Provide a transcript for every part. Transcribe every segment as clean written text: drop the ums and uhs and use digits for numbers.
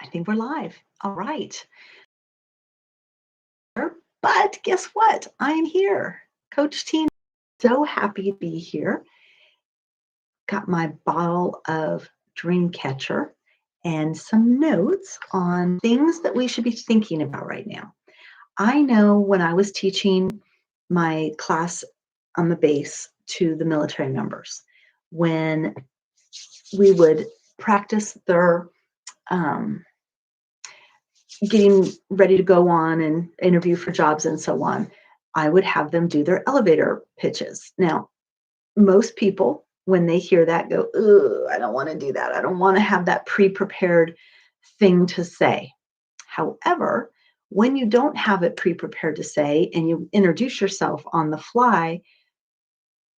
I think we're live. All right. But guess what? I'm here. Coach Tina, so happy to be here. Got my bottle of Dreamcatcher and some notes on things that we should be thinking about right now. I know when I was teaching my class on the base to the military members, when we would practice their um, getting ready to go on and interview for jobs and so on, I would have them do their elevator pitches. Now, most people, when they hear that, go, "Ugh, I don't want to do that. I don't want to have that pre-prepared thing to say." However, when you don't have it pre-prepared to say and you introduce yourself on the fly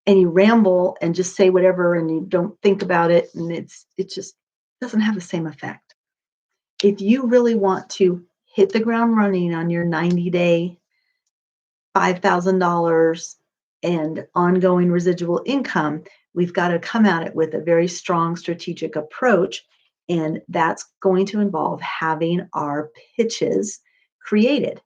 and you ramble and just say whatever and you don't think about it, and it just doesn't have the same effect. If you really want to hit the ground running on your 90-day, $5,000 and ongoing residual income, we've got to come at it with a very strong strategic approach. And that's going to involve having our pitches created.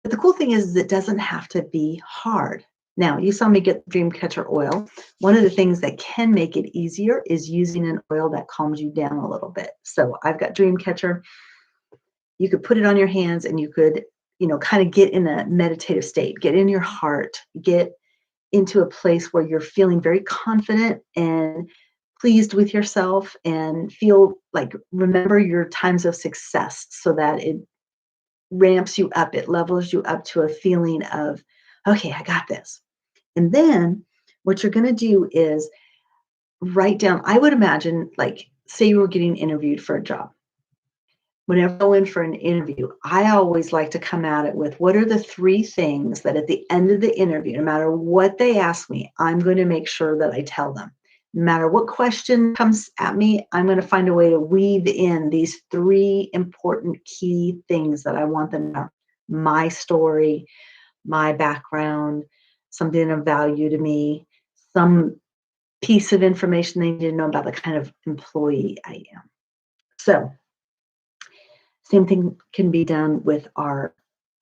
But the cool thing is it doesn't have to be hard. Now, you saw me get Dreamcatcher oil. One of the things that can make it easier is using an oil that calms you down a little bit. So I've got Dreamcatcher. You could put it on your hands and you could, kind of get in a meditative state, get in your heart, get into a place where you're feeling very confident and pleased with yourself and feel like remember your times of success so that it ramps you up, it levels you up to a feeling of, okay, I got this. And then what you're going to do is write down, I would imagine, like, say you were getting interviewed for a job. Whenever I go in for an interview, I always like to come at it with what are the three things that at the end of the interview, no matter what they ask me, I'm going to make sure that I tell them. No matter what question comes at me, I'm going to find a way to weave in these three important key things that I want them to know. My story, my background, something of value to me, some piece of information they need to know about the kind of employee I am. So same thing can be done with our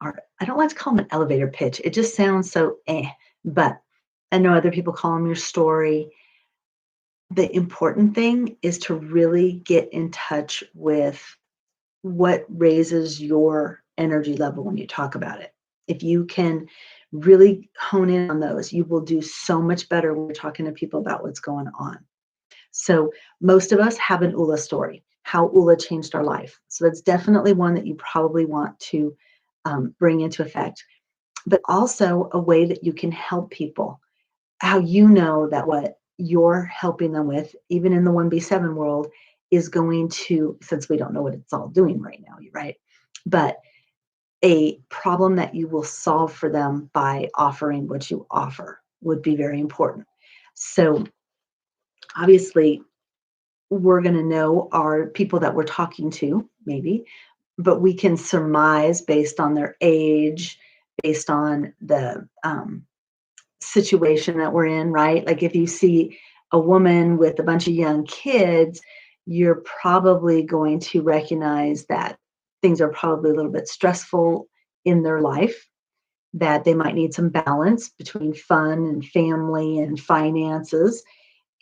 I don't like to call them an elevator pitch. It just sounds so but I know other people call them your story. The important thing is to really get in touch with what raises your energy level when you talk about it. If you can really hone in on those, you will do so much better when you're talking to people about what's going on. So most of us have an ULA story, how ULA changed our life. So that's definitely one that you probably want to bring into effect, but also a way that you can help people, how you know that what you're helping them with, even in the 1B7 world, is going to, since we don't know what it's all doing right now, right? But a problem that you will solve for them by offering what you offer would be very important. So obviously, we're going to know our people that we're talking to, maybe, but we can surmise based on their age, based on the situation that we're in, right? Like if you see a woman with a bunch of young kids, you're probably going to recognize that things are probably a little bit stressful in their life, that they might need some balance between fun and family and finances.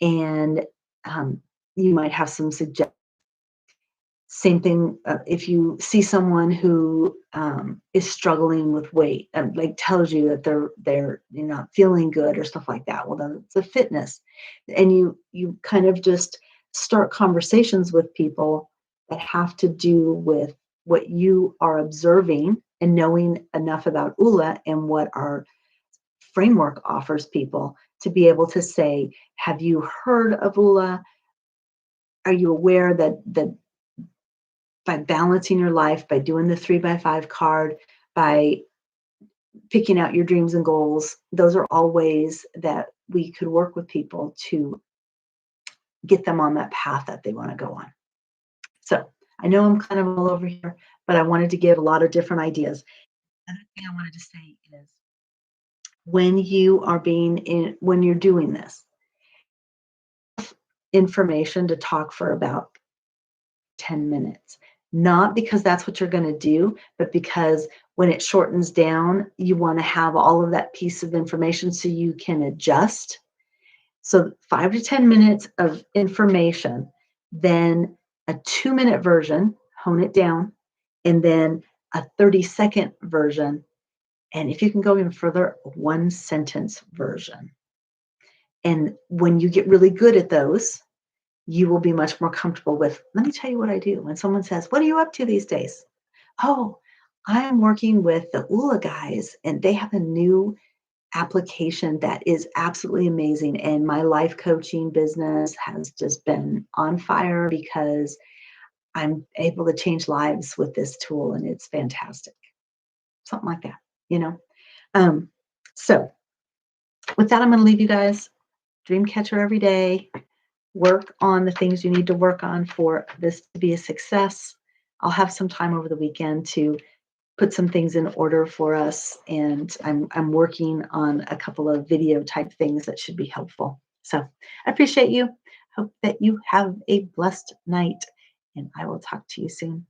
And you might have some suggestions. Same thing if you see someone who is struggling with weight and like tells you that they're not feeling good or stuff like that. Well, then it's a fitness, and you kind of just start conversations with people that have to do with what you are observing and knowing enough about ULA and what our framework offers people to be able to say, have you heard of ULA? Are you aware that by balancing your life, by doing the 3x5 card, by picking out your dreams and goals, those are all ways that we could work with people to get them on that path that they want to go on. So I know I'm kind of all over here, but I wanted to give a lot of different ideas. Another thing I wanted to say is when you're doing this, information to talk for about 10 minutes. not because that's what you're going to do, but because when it shortens down, you want to have all of that piece of information so you can adjust. So 5 to 10 minutes of information, then a 2 minute version, hone it down, and then a 30-second version. And if you can go even further, a 1 sentence version. And when you get really good at those, you will be much more comfortable with, let me tell you what I do. When someone says, what are you up to these days? Oh, I'm working with the ULA guys, and they have a new application that is absolutely amazing. And my life coaching business has just been on fire because I'm able to change lives with this tool, and it's fantastic. Something like that, you know? Um, so with that, I'm going to leave you guys. Dream catcher every day. Work on the things you need to work on for this to be a success. I'll have some time over the weekend to put some things in order for us, and I'm working on a couple of video type things that should be helpful. So I appreciate you. Hope that you have a blessed night, and I will talk to you soon.